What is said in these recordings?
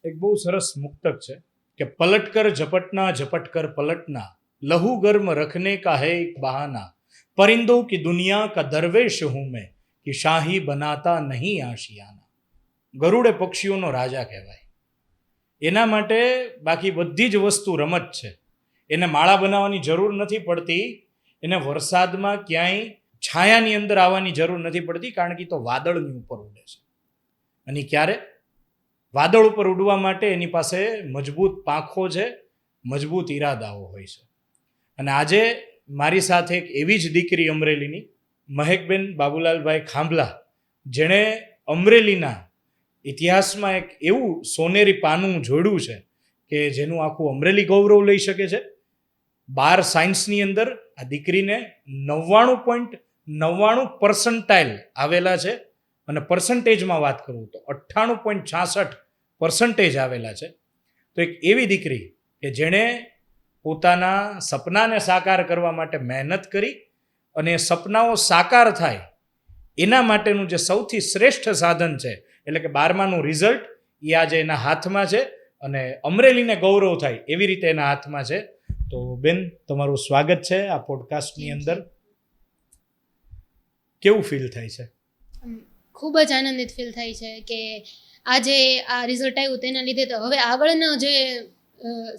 એક બહુ સરસ મુક્તક છે કે પલટકર ઝપટના ઝપટકર પલટના લહુ ગર્મ રખને કા હૈ એક બહાના પરિंदों की दुनिया का दरवेश हूं मैं कि शाही बनाता नहीं आशियाना. ગરુડ એ પક્ષીઓનો રાજા કહેવાય. એના માટે બાકી બધી જ વસ્તુ રમત છે. એને માળા બનાવવાની જરૂર નથી પડતી, એને વરસાદમાં ક્યાંય છાયાની અંદર આવવાની જરૂર નથી પડતી, કારણ કે તો વાદળની ઉપર ઉડે છે. અને ક્યારે વાદળ ઉપર ઉડવા માટે એની પાસે મજબૂત પાંખો છે, મજબૂત ઈરાદાઓ હોય છે. અને આજે મારી સાથે એક એવી જ દીકરી અમરેલીની મહેકબેન બાબુલાલભાઈ ખાંભલા, જેણે અમરેલીના ઇતિહાસમાં એક એવું સોનેરી પાનું જોડ્યું છે કે જેનું આખું અમરેલી ગૌરવ લઈ શકે છે. 12 સાયન્સની અંદર આ દીકરીને 99.99% આવેલા છે. અને પર્સન્ટેજમાં વાત કરું તો 98.66% આવેલા છે. તો એક એવી દીકરી કે જેણે પોતાના સપનાને સાકાર કરવા માટે મહેનત કરી, અને સપનાઓ સાકાર થાય એના માટેનું જે સૌથી શ્રેષ્ઠ સાધન છે, એટલે કે 12માનું રિઝલ્ટ, એ આજે એના હાથમાં છે. અને અમરેલીને ગૌરવ થાય એવી રીતે એના હાથમાં છે. તો બેન, તમારું સ્વાગત છે આ પોડકાસ્ટની અંદર. કેવું ફીલ થાય છે? ખૂબ જ આનંદિત ફીલ થાય છે કે આજે આ રિઝલ્ટ આવ્યું તેના લીધે તો હવે આગળનો જે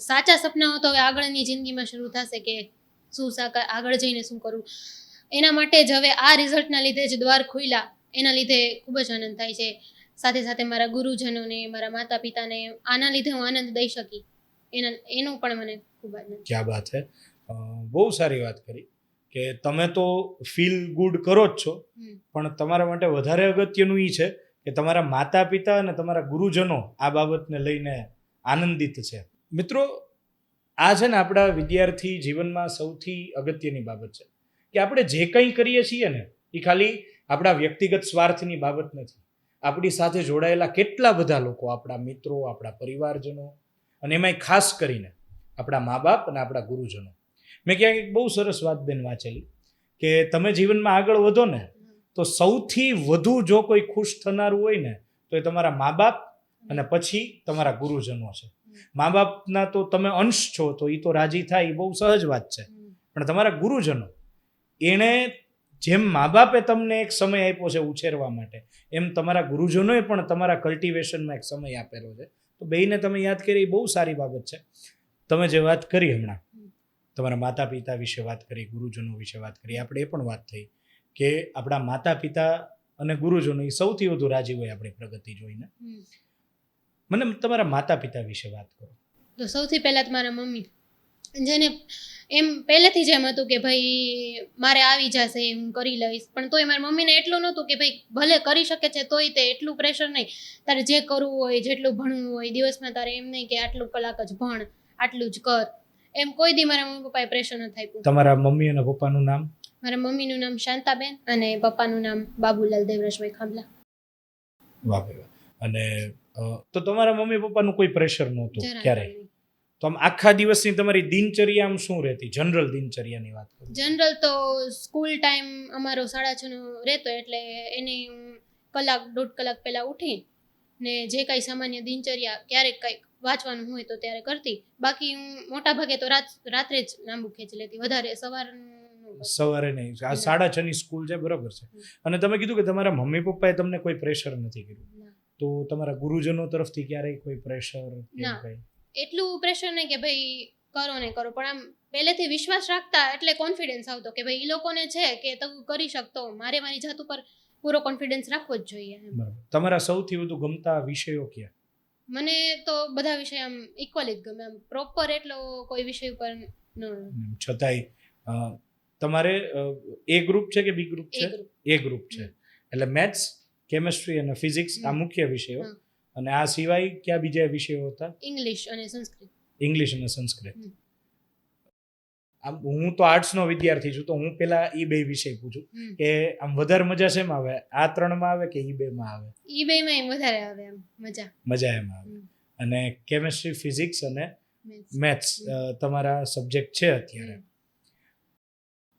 સાચા સપનાઓ તો હવે આગળની જિંદગીમાં શરૂ થશે કે શું સાકાર આગળ જઈને શું કરવું. એના માટે જ હવે આ રિઝલ્ટના લીધે જ દ્વાર ખુલ્યા. એના લીધે ખૂબ જ આનંદ થાય છે. સાથે સાથે મારા ગુરુજનોને, મારા માતા પિતાને આના લીધે હું આનંદ દઈ શકી, એનો પણ મને ખૂબ આનંદ. ક્યાં વાત છે, બહુ સારી વાત કરી કે તમે તો ફીલ ગુડ કરો જ છો, પણ તમારા માટે વધારે અગત્યનું એ છે કે તમારા માતા પિતા અને તમારા ગુરુજનો આ બાબતને લઈને આનંદિત છે. મિત્રો, આ છે ને આપણા વિદ્યાર્થી જીવનમાં સૌથી અગત્યની બાબત છે કે આપણે જે કંઈ કરીએ છીએ ને એ ખાલી આપણા વ્યક્તિગત સ્વાર્થની બાબત નથી. આપણી સાથે જોડાયેલા કેટલા બધા લોકો, આપણા મિત્રો, આપણા પરિવારજનો, અને એમાંય ખાસ કરીને આપણા મા બાપ અને આપણા ગુરુજનો. મેં ક્યાંક એક બહુ સરસ વાત બેન વાંચેલી કે તમે જીવનમાં આગળ વધો ને તો સૌથી વધુ જો કોઈ ખુશ થનારું હોય ને તો એ તમારા મા બાપ અને પછી તમારા ગુરુજનો છે. મા બાપના તો તમે અંશ છો તો એ તો રાજી થાય, એ બહુ સહજ વાત છે. પણ તમારા ગુરુજનો, એણે જેમ મા બાપે તમને એક સમય આપ્યો છે ઉછેરવા માટે, એમ તમારા ગુરુજનોએ પણ તમારા કલ્ટિવેશનમાં એક સમય આપેલો છે. તો બેયને તમે યાદ કરી, બહુ સારી બાબત છે. તમે જે વાત કરી હમણાં, તમારા માતા પિતા વિશે વાત કરી, ગુરુજનો વિશે વાત કરી, આપણે એ પણ વાત થઈ કે આપણા માતા પિતા અને ગુરુજનો એ સૌથી વધુ રાજી હોય આપણી પ્રગતિ જોઈને. મને તમારા માતા પિતા વિશે વાત કરો. તો સૌથી પહેલાં તો મારા મમ્મી, જેને એમ પહેલેથી જ એમ હતું કે ભાઈ મારે આવી જશે, હું કરી લઈશ. પણ તોય મારી મમ્મીને એટલું નહોતું કે ભાઈ ભલે કરી શકે છે તોય તે એટલું પ્રેશર નહીં, તારે જે કરવું હોય, જેટલું ભણવું હોય દિવસમાં, તારે એમ નહીં કે આટલું કલાક જ ભણ, આટલું જ કર. એમ કોઈ દી મારા મમ્મી પપ્પાએ પ્રેશર નથી આપ્યું. તમારા મમ્મી અને પપ્પાનું નામ? મારા મમ્મીનું નામ શાંતાબેન અને પપ્પાનું નામ બાબુલાલ દેવરાજભાઈ ખાંભલા. વાહ ભાઈ વાહ. અને તો તમારા મમ્મી પપ્પાનું કોઈ પ્રેશર નહોતું ક્યારેય? તો આમ આખા દિવસની તમારી દિનચર્યા આમ શું રહેતી? જનરલ દિનચર્યાની વાત કરું. જનરલ તો સ્કૂલ ટાઈમ અમારો 6:30 નો રહેતો, એટલે એની કલાક 1.5 કલાક પહેલાં ઉઠી ને જે કાંઈ સામાન્ય દિનચર્યા, ક્યારેક કંઈક વાંચવાનું હોય તો ત્યારે કરતી. બાકી હું મોટા ભાગે તો રાત્રે જ લાંબુ ખેંચી લેતી, વધારે સવારે નહીં. આ 6:30 ની સ્કૂલ છે, બરાબર છે. અને તમે કીધું કે તમારા મમ્મી પપ્પાએ તમને કોઈ પ્રેશર નથી કર્યું, તો તમારા ગુરુજનો તરફથી ક્યારેય કોઈ પ્રેશર? એટલું પ્રેશર નહીં કે ભાઈ કરો ને કરો, પણ આમ પહેલેથી વિશ્વાસ રાખતા, એટલે કોન્ફિડન્સ આવતો કે ભાઈ એ લોકોને છે કે તું કરી શકતો, મારે મારી જાત ઉપર પૂરો કોન્ફિડન્સ રાખવો જ જોઈએ. તમારા સૌથી વધુ ગમતા વિષયો કયા? મને તો બધા વિષય આમ ઇક્વલી જ ગમે, આમ પ્રોપર એટલો કોઈ વિષય ઉપર ન. છતાંય તમારે એ ગ્રુપ છે કે બી ગ્રુપ છે? એ ગ્રુપ છે. એટલે મેથ્સ, કેમેસ્ટ્રી અને ફિઝિક્સ આ મુખ્ય વિષયો. અને આ સિવાય કયા બીજા વિષયો હતા? ઇંગ્લિશ અને સંસ્કૃત. ઇંગ્લિશ અને સંસ્કૃત. આમ હું તો આર્ટ્સનો વિદ્યાર્થી છું, તો હું પેલા એ બે વિષય પૂછું કે આમ વધારે મજા શેમાં આવે? આ 3માં આવે કે એ 2માં આવે? એ 2માં વધારે આવે આમ મજા એમાં આવે. અને કેમેસ્ટ્રી, ફિઝિક્સ અને મેથ્સ તમારા સબ્જેક્ટ છે અત્યારે.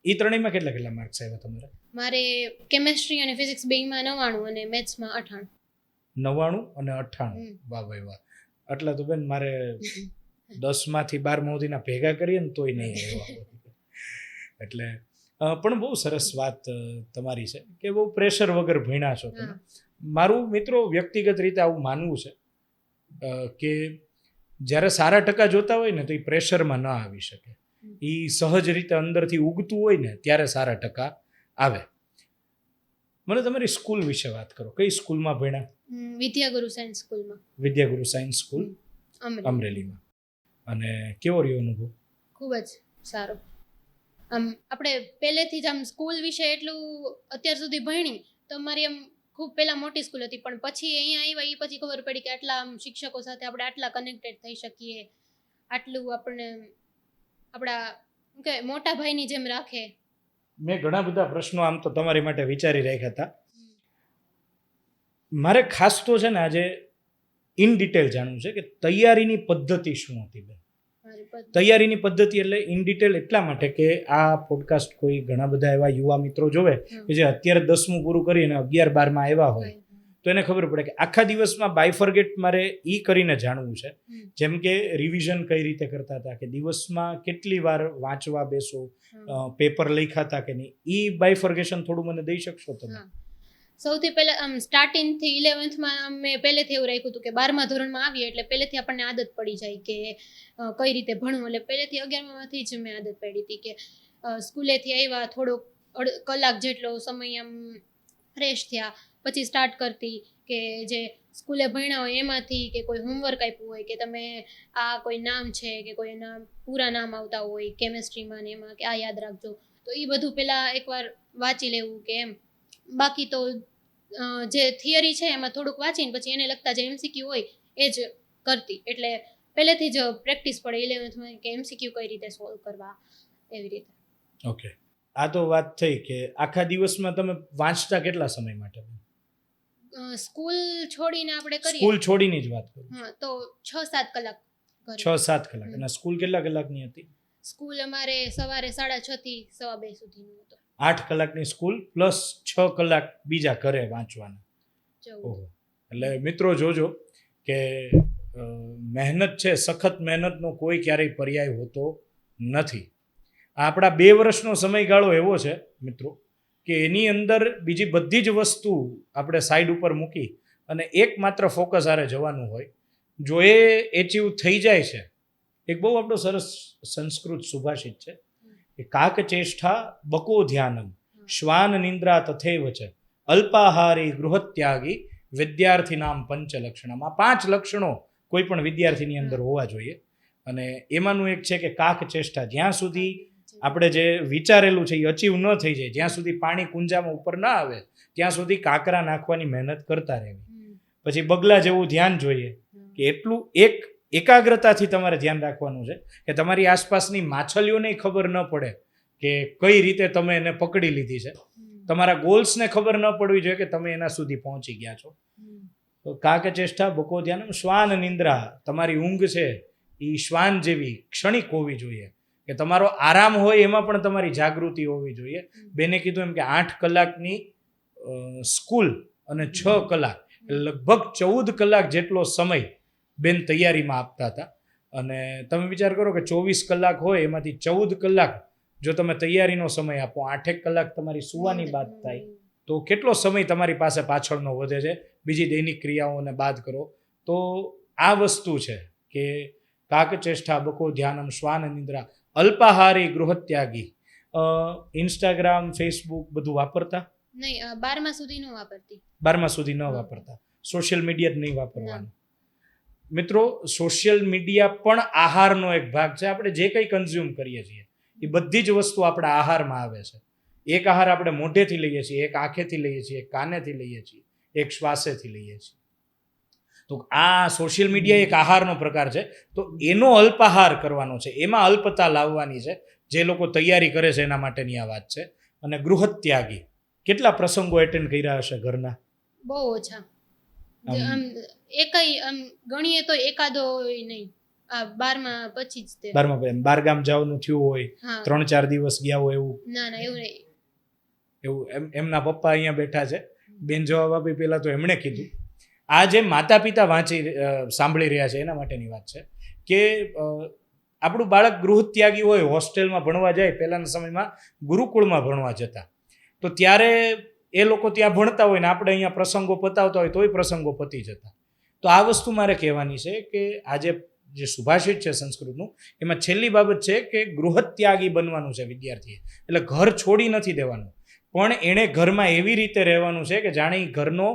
એ ત્રણેયમાં કેટલા માર્ક્સ આવ્યા તમારા? મારે કેમેસ્ટ્રી અને ફિઝિક્સ બેયમાં 99 અને મેથ્સમાં 98. 99 અને 98. વાહ ભાઈ વાહ. આટલા તો બેન મારે 10માંથી 12 સુધીના ભેગા કરીએ ને તોય નહીં આવ્યા. એટલે પણ બહુ સરસ વાત તમારી છે કે બહુ પ્રેશર વગર ભણ્યા છો તમે. મારું મિત્રો વ્યક્તિગત રીતે આવું માનવું છે કે જ્યારે સારા ટકા જોતા હોય ને તો એ પ્રેશરમાં ન આવી શકે. એ સહજ રીતે અંદરથી ઉગતું હોય ને ત્યારે સારા ટકા આવે. મને તમારી સ્કૂલ વિશે વાત કરો. કઈ સ્કૂલમાં ભણ્યા? વિદ્યાગુરુ સાયન્સ સ્કૂલમાં. વિદ્યાગુરુ સાયન્સ સ્કૂલ અમરેલીમાં. અને કેવો રહ્યો અનુભવ? ખૂબ જ સારો. આમ આપણે પહેલેથી જ આમ સ્કૂલ વિશે એટલું અત્યાર સુધી ભણી તો અમારી આમ ખૂબ પહેલાં મોટી સ્કૂલ હતી, પણ પછી અહીંયા આવ્યા એ પછી ખબર પડી કે આટલા આમ શિક્ષકો સાથે આપણે આટલા કનેક્ટેડ થઈ શકીએ, આટલું આપણને આપણા કે મોટા ભાઈની જેમ રાખે. મેં ઘણા બધા પ્રશ્નો આમ તો તમારી માટે વિચારી રાખ્યા હતા. મારે ખાસ તો છે ને આજે ઇન ડિટેલ જાણવું છે કે તૈયારીની પદ્ધતિ શું હતી બેન? તૈયારીની પદ્ધતિ એટલે ઇન ડિટેલ એટલા માટે કે આ પોડકાસ્ટ કોઈ ઘણા બધા એવા યુવા મિત્રો જોવે કે જે અત્યારે 10મું પૂરું કરીને 11-12માં આવ્યા હોય તો એને ખબર પડે કે આખા દિવસમાં બાયફર્ગેટ મારે ઈ કરીને જાણવું છે. જેમ કે રિવિઝન કઈ રીતે કરતા હતા, કે દિવસમાં કેટલી વાર વાંચવા બેસો, પેપર લખ્યા હતા કે નહીં, ઈ બાયફર્ગેશન થોડું મને દઈ શકશો તમે? સૌથી પહેલા આમ સ્ટાર્ટિંગથી 11thમાં મેં પહેલેથી એવું રાખ્યું હતું કે 12મા ધોરણમાં આવીએ એટલે પહેલેથી આપણને આદત પડી જાય કે કઈ રીતે ભણવું. એટલે પહેલેથી 11મામાંથી જ મેં આદત પડી હતી કે સ્કૂલેથી આવ્યા થોડોક કલાક જેટલો સમય આમ ફ્રેશ થયા પછી સ્ટાર્ટ કરતી કે જે સ્કૂલે ભણ્યા હોય એમાંથી કે કોઈ હોમવર્ક આપ્યું હોય કે તમે આ કોઈ નામ છે કે કોઈ એના પૂરા નામ આવતા હોય કેમેસ્ટ્રીમાં ને એમાં કે આ યાદ રાખજો, તો એ બધું પહેલાં એકવાર વાંચી લેવું કે એમ. બાકી તો જે થિયરી છે એમાં થોડુંક વાંચીને પછી એને લગતા જે એમસીક્યુ હોય એ જ કરતી. એટલે પહેલેથી જ પ્રેક્ટિસ પડે 11thમાં કે એમસીક્યુ કઈ રીતે સોલ્વ કરવા એવી રીતે. ઓકે, આ તો વાત થઈ કે આખા દિવસમાં તમે વાંચતા કેટલા સમય માટે? સ્કૂલ છોડીને આપણે કરીએ, સ્કૂલ છોડીને જ વાત કરું. હા, તો 6-7 કલાક. 6-7 કલાક. અને સ્કૂલ કેટલા કલાકની હતી? સ્કૂલ અમારે સવારે 6:30 થી 2:30 સુધીનું હતું. 8 કલાકની સ્કૂલ પ્લસ 6 કલાક બીજા ઘરે વાંચવાના. ઓહો, એટલે મિત્રો જોજો કે મહેનત છે, સખત મહેનતનો કોઈ ક્યારેય પર્યાય હોતો નથી. આપણા 2 વર્ષનો સમયગાળો એવો છે મિત્રો કે એની અંદર બીજી બધી જ વસ્તુ આપણે સાઈડ ઉપર મૂકી અને એકમાત્ર ફોકસ આરે જવાનું હોય. જો એ એચીવ થઈ જાય છે, એક બહુ આપણો સરસ સંસ્કૃત સુભાષિત છે કે કાક ચેષ્ટા બકો ધ્યાનમ શ્વાન નિંદ્રા તથૈવ ચ અલ્પાહારી ગૃહત્યાગી વિદ્યાર્થીનામ પંચ લક્ષણમ. આ 5 લક્ષણો કોઈ પણ વિદ્યાર્થીની અંદર હોવા જોઈએ. અને એમાંનું એક છે કે કાક ચેષ્ટા. જ્યાં સુધી આપણે જે વિચારેલું છે એ અચીવ ન થઈ જાય, જ્યાં સુધી પાણી કુંજામાં ઉપર ન આવે ત્યાં સુધી કાંકરા નાખવાની મહેનત કરતા રહેવી. પછી બગલા જેવું ધ્યાન જોઈએ કે એટલું એકાગ્રતાથી તમારે ધ્યાન રાખવાનું છે કે તમારી આસપાસની માછલીઓને ખબર ન પડે કે કઈ રીતે તમે એને પકડી લીધી છે. તમારા ગોલ્સને ખબર ન પડવી જોઈએ કે તમે એના સુધી પહોંચી ગયા છો. તો કાક ચેષ્ટા બકો ધ્યાનમ શ્વાન નિંદ્રા. તમારી ઊંઘ છે એ શ્વાન જેવી ક્ષણિક હોવી જોઈએ કે તમારો આરામ હોય એમાં પણ તમારી જાગૃતિ હોવી જોઈએ. બેને કીધું એમ કે 8 કલાકની સ્કૂલ અને 6 કલાક લગભગ 14 કલાક જેટલો સમય બેન તૈયારીમાં આપતા હતા. અને તમે વિચાર કરો કે 24 કલાક હોય એમાંથી 14 કલાક જો તમે તૈયારીનો સમય આપો, 8 કલાક તમારી સુવાની બાદ થાય તો કેટલો સમય તમારી પાસે પાછળનો વધે છે. બીજી દૈનિક ક્રિયાઓને બાદ કરો તો આ વસ્તુ છે કે કાક ચેષ્ટા બકો ધ્યાનમ શ્વાન નિંદ્રા અલ્પાહારી ગૃહત્યાગી. ઇન્સ્ટાગ્રામ, ફેસબુક બધું વાપરતા? નહીં, 12મા સુધી ન વાપરતી. 12મા સુધી ન વાપરતા. સોશિયલ મીડિયા જ નહીં વાપરવાનું. મિત્રો, સોશિયલ મીડિયા પણ આહારનો એક ભાગ છે. આપણે જે કંઈ કન્ઝ્યુમ કરીએ છીએ એ બધી જ વસ્તુ આપણા આહારમાં આવે છે. એક આહાર આપણે મોઢેથી લઈએ છીએ, એક આંખેથી લઈએ છીએ, એક કાનેથી લઈએ છીએ, એક શ્વાસેથી લઈએ છીએ. તો આ સોશિયલ મીડિયા એક આહારનો પ્રકાર છે. તો એનો અલ્પાહાર કરવાનો છે, એમાં અલ્પતા લાવવાની છે. જે લોકો તૈયારી કરે છે એના માટેની આ વાત છે. અને ગૃહત્યાગી. કેટલા પ્રસંગો એટેન્ડ કર્યા હશે ઘરના? બહુ ઓછા. આમ એકય આમ ગણીએ તો એકાદો નહીં. 12મા પછી જ તે 12મા પછી બારગામ જવાનું થયું હોય, 3-4 દિવસ ગયા હોય એવું? ના એવું નહીં. એવું એમના પપ્પા અહીંયા બેઠા છે. બેન જવાબ આપી પહેલા તો એમણે કીધું આ જે માતા પિતા સાંભળી રહ્યા છે એના માટેની વાત છે કે આપણું બાળક ગૃહત્યાગી હોય, હોસ્ટેલમાં ભણવા જાય, પહેલાંના સમયમાં ગુરુકુળમાં ભણવા જતા, તો ત્યારે એ લોકો ત્યાં ભણતા હોય ને આપણે અહીંયા પ્રસંગો પતાવતા હોય તોય પ્રસંગો પતી જતા. તો આ વસ્તુ મારે કહેવાની છે કે આજે જે સુભાષિત છે સંસ્કૃતનું, એમાં છેલ્લી બાબત છે કે ગૃહત્યાગી બનવાનું છે વિદ્યાર્થીએ. એટલે ઘર છોડી નથી દેવાનું, પણ એણે ઘરમાં એવી રીતે રહેવાનું છે કે જાણે એ ઘરનો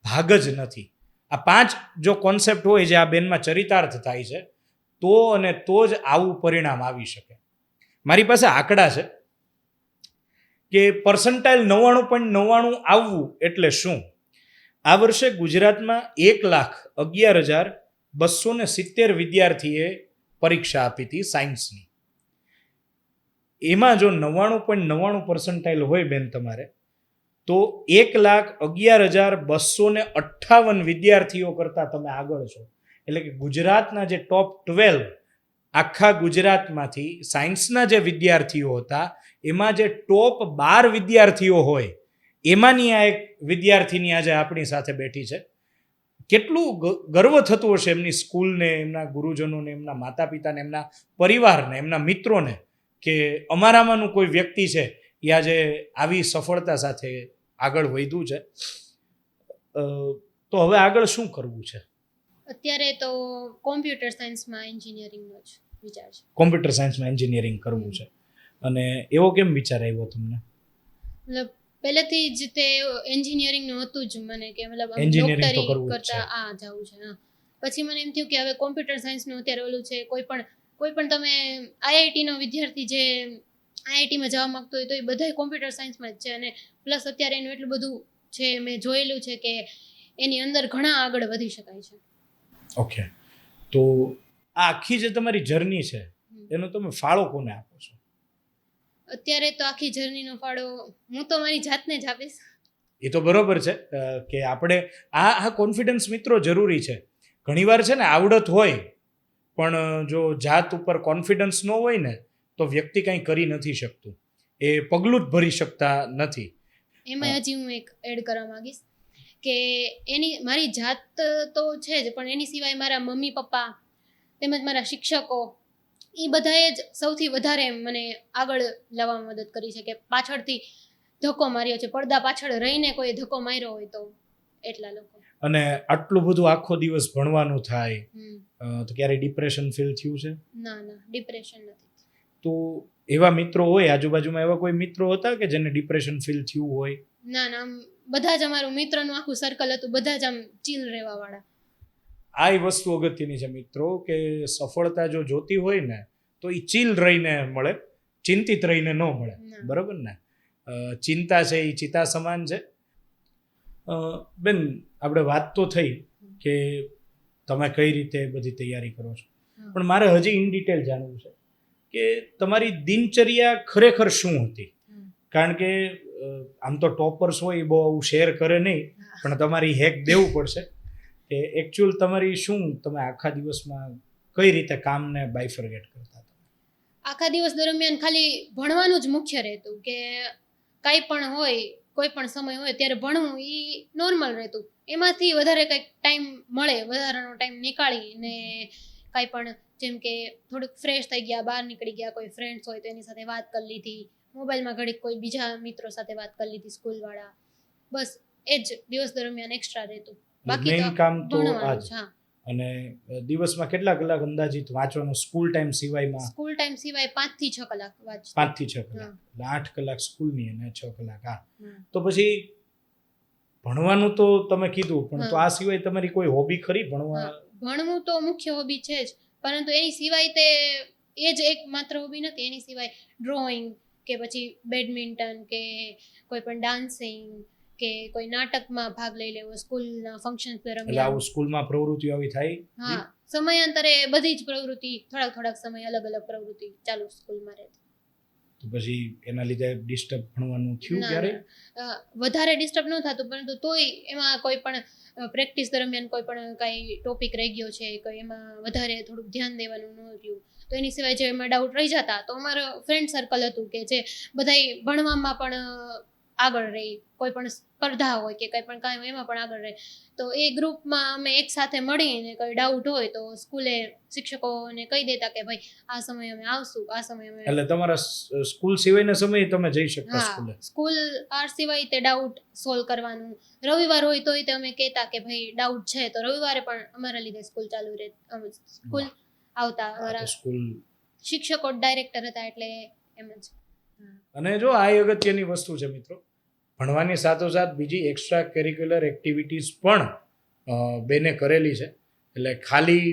ભાગ જ નથી. આ 5 જો કોન્સેપ્ટ હોય જે આ બેનમાં ચરિતાર્થ થાય છે તો અને તો જ આવું પરિણામ આવી શકે. મારી પાસે આંકડા છે કે પર્સન્ટાઇલ 99.99 આવવું એટલે શું. આ વર્ષે ગુજરાતમાં 1,11,270 વિદ્યાર્થીએ પરીક્ષા આપી હતી સાયન્સની. એમાં જો 99.99 પર્સન્ટાઇલ હોય બેન તમારે, તો 1,11,258 વિદ્યાર્થીઓ કરતાં તમે આગળ છો. એટલે કે ગુજરાતના જે ટોપ 12 આખા ગુજરાતમાંથી સાયન્સના જે વિદ્યાર્થીઓ હતા એમાં જે ટોપ 12 વિદ્યાર્થીઓ હોય એમાંની આ એક વિદ્યાર્થીની આજે આપણી સાથે બેઠી છે. કેટલું ગર્વ થતું હશે એમની સ્કૂલને, એમના ગુરુજનોને, એમના માતા પિતાને, એમના પરિવારને, એમના મિત્રોને કે અમારામાંનું કોઈ વ્યક્તિ છે એ આજે આવી સફળતા સાથે આગળ વધ્યું છે. તો હવે આગળ શું કરવું છે? અત્યારે તો કોમ્પ્યુટર સાયન્સમાં એન્જિનિયરિંગનો જ વિચાર છે. કોમ્પ્યુટર સાયન્સમાં એન્જિનિયરિંગ કરવું છે. અને એવો કેમ વિચાર આવ્યો તમને? મતલબ પહેલેથી જ તે એન્જિનિયરિંગનું હતું જ મને કે મતલબ Engineering તો કરવું જ કરતા આ જવું છે. હા, પછી મને એમ થયું કે હવે કોમ્પ્યુટર સાયન્સનું અત્યારે ઓલું છે, કોઈ પણ તમે આઈઆઈટીનો વિદ્યાર્થી જે આઈઆઈટીમાં જવા માંગતો હોય તો એ બધા કોમ્પ્યુટર સાયન્સમાં જ છે. અને પ્લસ અત્યારે એનું એટલું બધું છે, મેં જોયેલું છે કે એની અંદર ઘણા આગળ વધી શકાય છે. ઓકે, તો આ આખી જે તમારી જર્ની છે એનો તમે ફાળો કોને આપો છો? અત્યારે તો આખી જર્નીનો ફાળો હું તો મારી જાતને જ આપીશ. એ તો બરોબર છે કે આપણે આ કોન્ફિડન્સ મિત્રો જરૂરી છે. ઘણીવાર છે ને આવડત હોય પણ જો જાત ઉપર કોન્ફિડન્સ ન હોય ને તો વ્યક્તિ કંઈ કરી નથી શકતું, એ પગલું જ ભરી શકતા નથી. એમાં હજી હું એક એડ કરવા માંગીશ કે મારી જાત તો છે જ, પણ એની સિવાય મારા મમ્મી પપ્પા તેમજ મારા શિક્ષકો એ બધાએ જ સૌથી વધારે મને આગળ લાવવામાં મદદ કરી છે. કે પાછળથી ધક્કો માર્યો છે, પડદા પાછળ રહીને કોઈ ધક્કો માર્યો હોય તો એટલા લોકો. અને આટલું બધું આખો દિવસ ભણવાનું થાય તો ક્યારેય ડિપ્રેશન ફીલ થયું છે? ના, ડિપ્રેશન નથી. તો એવા મિત્રો હોય આજુબાજુમાં, એવા કોઈ મિત્રો હતા કે જેને ડિપ્રેશન ફીલ થયું હોય? ના, આમ બધા જ અમારું મિત્રનું આખું સર્કલ હતું, બધા જ આમ ચીલ રહેવા વાળા. આ વસ્તુ અગત્યની છે મિત્રો કે સફળતા જો જોતી હોય ને તો એ ચીલ રહીને મળે, ચિંતિત રહીને ન મળે. બરોબર ને? ચિંતા છે એ ચિતા સમાન છે. બેન, આપણે વાત તો થઈ કે તમે કઈ રીતે બધી તૈયારી કરો છો, પણ મારે હજી ઇન ડિટેલ જાણવું છે કે તમારી દિનચર્યા ખરેખર શું હતી? કારણ કે આમ તો ટોપર્સ હોય બહુ શેર કરે નહીં, પણ તમારી હેક દેવું પડશે કે એકચ્યુઅલ તમારી શું, તમે આખા દિવસમાં કઈ રીતે કામને બાયફર્ગેટ કરતા હતા? આખા દિવસ દરમિયાન ખાલી ભણવાનું જ મુખ્ય રહેતું કે કાંઈ પણ હોય, કોઈ પણ સમય હોય ત્યારે ભણવું એ નોર્મલ રહેતું. એમાંથી વધારે કંઈક ટાઈમ મળે, વધારાનો ટાઈમ નીકાળીને કાંઈ પણ, જેમ કે થોડુંક ફ્રેશ થઈ ગયા, બહાર નીકળી ગયા, કોઈ ફ્રેન્ડ્સ હોય તો એની સાથે વાત કરી લીધી, મોબાઈલમાં ઘડીક કોઈ બીજા મિત્રો સાથે વાત કરી લીધી, સ્કૂલવાળા. બસ એ જ દિવસ દરમિયાન એક્સ્ટ્રા રહેતું. બાકી મેઇન કામ તો ભણવાનું જ. હા. અને દિવસમાં કેટલા કલાક અંદાજિત વાંચવાનો સ્કૂલ ટાઈમ સિવાયમાં? સ્કૂલ ટાઈમ સિવાય 5 થી 6 કલાક વાંચતી. 5 થી 6 કલાક, એટલે 8 કલાક સ્કૂલની અને 6 કલાક આ. તો પછી ભણવાનું તો તમે કીધું, પણ તો આ સિવાય તમારી કોઈ હોબી ખરી? ભણવું તો મુખ્ય હોબી છે જ, પરંતુ એની સિવાય એ જ એક માત્ર હોબી નથી. એની સિવાય ડ્રોઈંગ કે પછી બેડમિન્ટન કે કોઈ પણ ડાન્સિંગ કે કોઈ નાટકમાં ભાગ લઈ લેવો સ્કૂલના ફંક્શન દરમિયાન. એટલે આવું સ્કૂલમાં પ્રવૃત્તિઓ આવી થાય? હા, સમયાંતરે બધી જ પ્રવૃત્તિ, થોડાક સમય અલગ પ્રવૃત્તિ ચાલુ સ્કૂલમાં રહેતી. તો પછી એના લીધે ડિસ્ટર્બ ભણવાનું થયું ક્યારે? વધારે ડિસ્ટર્બ ન થતું, પરંતુ તોય એમાં કોઈ પણ પ્રેક્ટિસ દરમિયાન કોઈ પણ કાંઈ ટોપિક રહી ગયો છે, કોઈ એમાં વધારે થોડુંક ધ્યાન દેવાનું ન રહ્યું તો એની સિવાય જે એમાં ડાઉટ રહી જતા તો અમારું ફ્રેન્ડ સર્કલ હતું કે જે બધાય ભણવામાં પણ આગળ રહી, કોઈ પણ સ્પર્ધા હોય કે કંઈ પણ કાંઈ એમાં પણ આગળ રહે. તો એ ગ્રુપમાં અમે એક સાથે મળીને કંઈ ડાઉટ હોય તો સ્કૂલે શિક્ષકોને કહી દેતા કે ભાઈ આ સમયે અમે આવશું, આ સમયે અમે. એટલે તમારા સ્કૂલ સિવાયના સમયે તમે જઈ શકતા હા, સ્કૂલે? સ્કૂલ આર સિવાય તે ડાઉટ સોલ્વ કરવાનું. રવિવાર હોય તોય તે અમે કહેતા કે ભાઈ ડાઉટ છે તો રવિવારે પણ અમારા લીધે સ્કૂલ ચાલુ રહે. સ્કૂલ આવતા અમારા સ્કૂલ શિક્ષકો ડાયરેક્ટર હતા એટલે એમ જ. અને જો આ અગત્યની વસ્તુ છે મિત્રો, ભણવાની સાથોસાથ બીજી એક્સ્ટ્રા કરિક્યુલર એક્ટિવિટીઝ પણ બેને કરેલી છે. એટલે ખાલી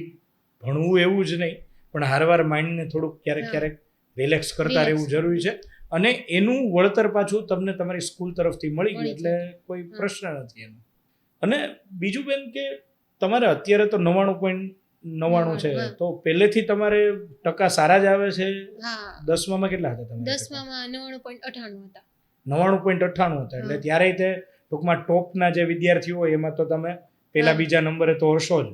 ભણવું એવું જ નહીં, પણ હારવાર માઇન્ડને થોડુંક ક્યારેક ક્યારેક રિલેક્સ કરતા રહેવું જરૂરી છે. અને એનું વળતર પાછું તમને તમારી સ્કૂલ તરફથી મળી ગયું એટલે કોઈ પ્રશ્ન નથી એનો. અને બીજું બેન કે તમારે અત્યારે તો 99.99 છે, તો પહેલેથી તમારે ટકા સારા જ આવે છે? હા, 10માં કેટલા હતા તમે? 10માં 99.98 હતા. 99.98 હતા. એટલે ત્યારે તે ટૂંકમાં ટોપના જે વિદ્યાર્થીઓ હોય એમાં તો તમે પહેલા બીજા નંબરે તો હશો જ.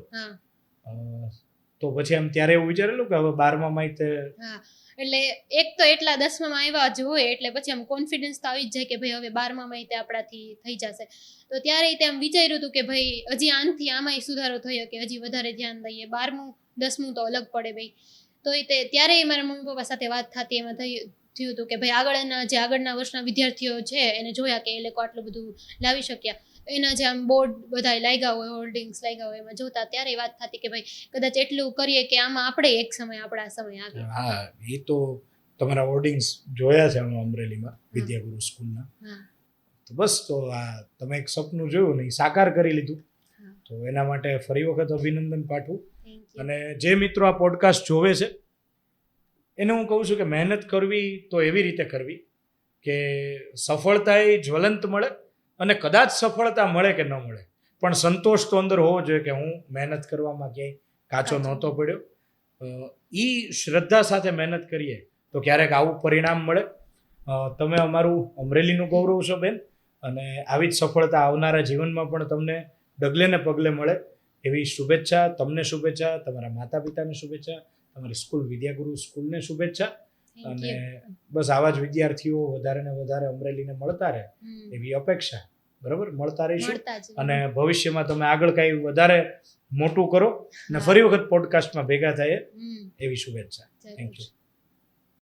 તો પછી આમ ત્યારે એવું વિચારેલું કે હવે 12માં તે? હા, એટલે એક તો એટલા 10માં આવ્યા જ હોય એટલે પછી આમ કોન્ફિડન્સ તો આવી જ જાય કે ભાઈ હવે 12માં તે આપણાથી થઈ જશે. તો ત્યારે તે આમ વિચાર્યું હતું કે ભાઈ હજી આનાથી આમાંય સુધારો થયો કે હજી વધારે ધ્યાન દઈએ. 12મું 10મું તો અલગ પડે ભાઈ. તો ત્યારે મારા મમ્મી પપ્પા સાથે વાત થતી એમાં થયું હતું કે ભાઈ આગળના વર્ષના વિદ્યાર્થીઓ છે એને જોયા કે એ લોકો આટલું બધું લાવી શક્યા. એના જે આમ બોર્ડ બધા લાગ્યા હોય, હોલ્ડિંગ્સ લાગ્યા હોય, એમાં જોતા ત્યારે વાત થતી કે ભાઈ કદાચ એટલું કરીએ કે આમાં આપણે એક સમય આપણા સમય આવે. હા, એ તો તમારા હોર્ડિંગ્સ જોયા છે અમે અમરેલીમાં વિદ્યાગુરુ સ્કૂલના. તો બસ, તો આ તમે એક સપનું જોયું ને એ સાકાર કરી લીધું, તો એના માટે ફરી વખત અભિનંદન પાઠવું. અને જે મિત્રો આ પોડકાસ્ટ જોવે છે એને હું કહું છું કે મહેનત કરવી તો એવી રીતે કરવી કે સફળતા એ જ્વલંત મળે, અને કદાચ સફળતા મળે કે ન મળે પણ સંતોષ તો અંદર હોવો જોઈએ કે હું મહેનત કરવામાં ક્યાંય કાચો નહોતો પડ્યો. એ શ્રદ્ધા સાથે મહેનત કરીએ તો ક્યારેક આવું પરિણામ મળે. તમે અમારું અમરેલીનું ગૌરવ છો બેન, અને આવી જ સફળતા આવનારા જીવનમાં પણ તમને ડગલે ને પગલે મળે એવી શુભેચ્છા. તમને શુભેચ્છા, તમારા માતા પિતાને શુભેચ્છા, તમારી સ્કૂલ વિદ્યાગુરુ સ્કૂલને શુભેચ્છા. અને બસ આવા જ વિદ્યાર્થીઓ વધારે ને વધારે અમરેલીને મળતા રહે એવી અપેક્ષા. બરાબર, મળતા રહીશું. અને ભવિષ્યમાં તમે આગળ કંઈ વધારે મોટું કરો અને ફરી વખત પોડકાસ્ટમાં ભેગા થાય એવી શુભેચ્છા. Thank you.